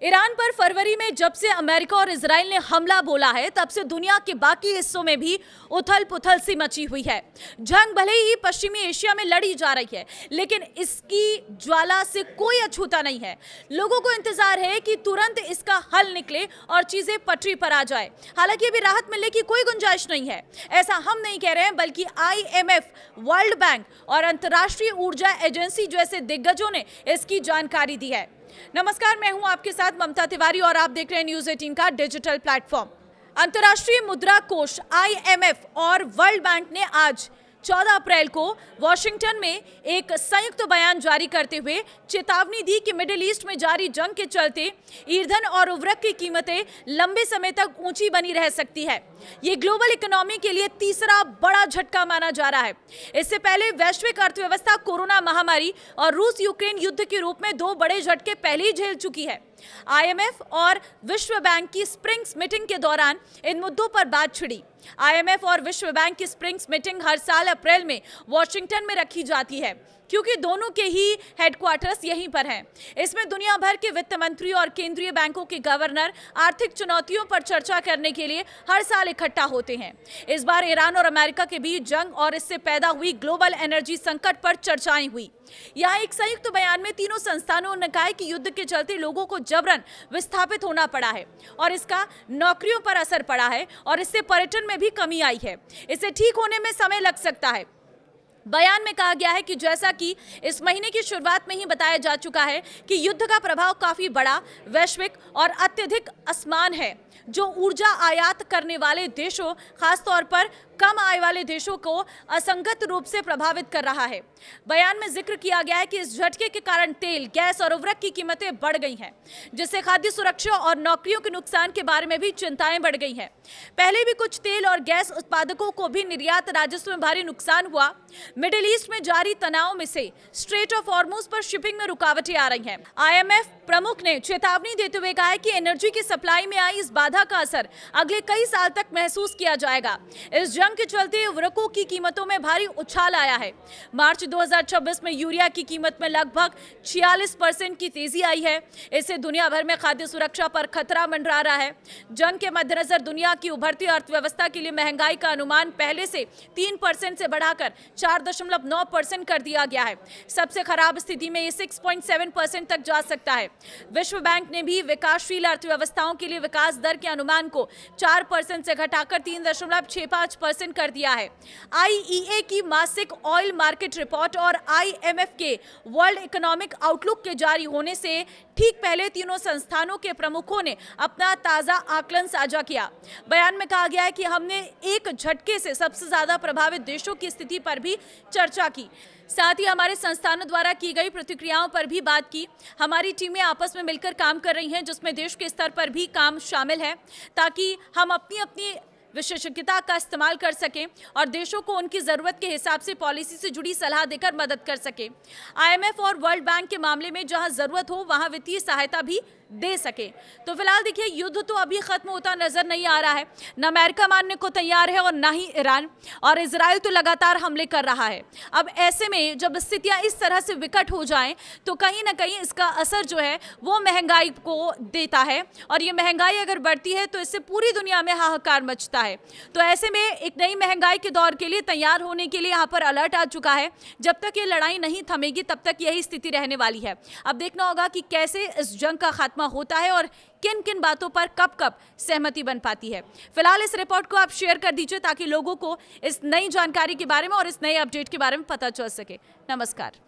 Iran पर फरवरी में जब से अमेरिका और इजराइल ने हमला बोला है, तब से दुनिया के बाकी हिस्सों में भी उथल पुथल सी मची हुई है। जंग भले ही पश्चिमी एशिया में लड़ी जा रही है, लेकिन इसकी ज्वाला से कोई अछूता नहीं है। लोगों को इंतजार है कि तुरंत इसका हल निकले और चीजें पटरी पर आ जाए। हालांकि अभी राहत मिलने की कोई गुंजाइश नहीं है। ऐसा हम नहीं कह रहे हैं, बल्कि IMF, वर्ल्ड बैंक और अंतर्राष्ट्रीय ऊर्जा एजेंसी जैसे दिग्गजों ने इसकी जानकारी दी है। नमस्कार, मैं हूं आपके साथ ममता तिवारी और आप देख रहे हैं न्यूज़ 18 का डिजिटल प्लेटफॉर्म। अंतर्राष्ट्रीय मुद्रा कोष IMF और वर्ल्ड बैंक ने आज 14 अप्रैल को वॉशिंगटन में एक संयुक्त बयान जारी करते हुए चेतावनी दी कि मिडिल ईस्ट में जारी जंग के चलते ईंधन और उर्वरक की कीमतें लंबे समय तक ऊंची बनी रह सकती है। ये ग्लोबल इकोनॉमी के लिए तीसरा बड़ा झटका माना जा रहा है। इससे पहले वैश्विक अर्थव्यवस्था कोरोना महामारी और रूस यूक्रेन युद्ध के रूप में दो बड़े झटके पहले ही झेल चुकी है। IMF और विश्व बैंक की स्प्रिंग्स मीटिंग के दौरान इन मुद्दों पर बात छिड़ी। IMF और विश्व बैंक की स्प्रिंग्स मीटिंग हर साल अप्रैल में वॉशिंगटन में रखी जाती है, क्योंकि दोनों के ही हेडक्वार्टर्स यहीं पर हैं। इसमें दुनिया भर के वित्त मंत्री और केंद्रीय बैंकों के गवर्नर आर्थिक चुनौतियों पर चर्चा करने के लिए हर साल इकट्ठा होते हैं। इस बार ईरान और अमेरिका के बीच जंग और इससे पैदा हुई ग्लोबल एनर्जी संकट पर चर्चाएं हुई। यहाँ एक संयुक्त बयान में तीनों संस्थानों ने कहा कि युद्ध के चलते लोगों को जबरन विस्थापित होना पड़ा है और इसका नौकरियों पर असर पड़ा है और इससे पर्यटन में भी कमी आई है। इसे ठीक होने में समय लग सकता है। बयान में कहा गया है कि जैसा कि इस महीने की शुरुआत में ही बताया जा चुका है कि युद्ध का प्रभाव काफी बड़ा, वैश्विक और अत्यधिक असमान है, जो ऊर्जा आयात करने वाले देशों, खासतौर पर कम आय वाले देशों को असंगत रूप से प्रभावित कर रहा है। बयान में जिक्र किया गया है कि इस झटके के कारण तेल, गैस और उर्वरक की कीमतें बढ़ गई हैं, जिससे खाद्य सुरक्षा और नौकरियों के नुकसान के बारे में भी चिंताएं बढ़ गई हैं। पहले भी कुछ तेल और गैस उत्पादकों को भी निर्यात राजस्व में भारी नुकसान हुआ। मिडिल ईस्ट में जारी तनाव में से स्ट्रेट ऑफ हॉर्मुज पर शिपिंग में रुकावटें आ रही हैं। IMF प्रमुख ने चेतावनी देते हुए कहा है कि एनर्जी की सप्लाई में आई इस बाधा का असर अगले कई साल तक महसूस किया जाएगा। इस जंग के चलते उर्वरकों की कीमतों में भारी उछाल आया है। मार्च 2026 में यूरिया की कीमत में लगभग 46% की तेजी आई है। इससे दुनिया भर में खाद्य सुरक्षा पर खतरा मंडरा रहा है। जंग के मद्देनजर दुनिया की उभरती अर्थव्यवस्था के लिए महंगाई का अनुमान पहले से 3% से बढ़ाकर 4.9% कर दिया गया है। सबसे खराब स्थिति में ये 6.7% तक जा सकता है। विश्व बैंक ने भी विकासशील अर्थव्यवस्थाओं के लिए विकास दर के अनुमान को 4% से घटाकर 3.65% कर दिया है। IEA की मासिक ऑयल मार्केट रिपोर्ट और IMF के वर्ल्ड इकोनॉमिक आउटलुक के जारी होने से ठीक पहले तीनों संस्थानों के प्रमुखों ने अपना ताजा आकलन साझा किया। बयान में कहा गया है कि हमने एक झटके से सबसे ज्यादा प्रभावित देशों की स्थिति पर भी चर्चा की। साथ ही हमारे संस्थानों द्वारा की गई प्रतिक्रियाओं पर भी बात की। हमारी टीमें आपस में मिलकर काम कर रही हैं, जिसमें देश के स्तर पर भी काम शामिल है, ताकि हम अपनी अपनी विशेषज्ञता का इस्तेमाल कर सकें और देशों को उनकी ज़रूरत के हिसाब से पॉलिसी से जुड़ी सलाह देकर मदद कर सकें। IMF और वर्ल्ड बैंक के मामले में जहां ज़रूरत हो वहां वित्तीय सहायता भी दे सके। तो फिलहाल देखिए, युद्ध तो अभी खत्म होता नजर नहीं आ रहा है। न अमेरिका मानने को तैयार है और न ही ईरान, और इजराइल तो लगातार हमले कर रहा है। अब ऐसे में जब स्थितियां इस तरह से विकट हो जाएं, तो कहीं ना कहीं इसका असर जो है वो महंगाई को देता है, और ये महंगाई अगर बढ़ती है तो इससे पूरी दुनिया में हाहाकार मचता है। तो ऐसे में एक नई महंगाई के दौर के लिए तैयार होने के लिए यहाँ पर अलर्ट आ चुका है। जब तक ये लड़ाई नहीं थमेगी तब तक यही स्थिति रहने वाली है। अब देखना होगा कि कैसे इस जंग का खात्मा होता है और किन किन बातों पर कब कब सहमति बन पाती है। फिलहाल इस रिपोर्ट को आप शेयर कर दीजिए, ताकि लोगों को इस नई जानकारी के बारे में और इस नए अपडेट के बारे में पता चल सके। नमस्कार।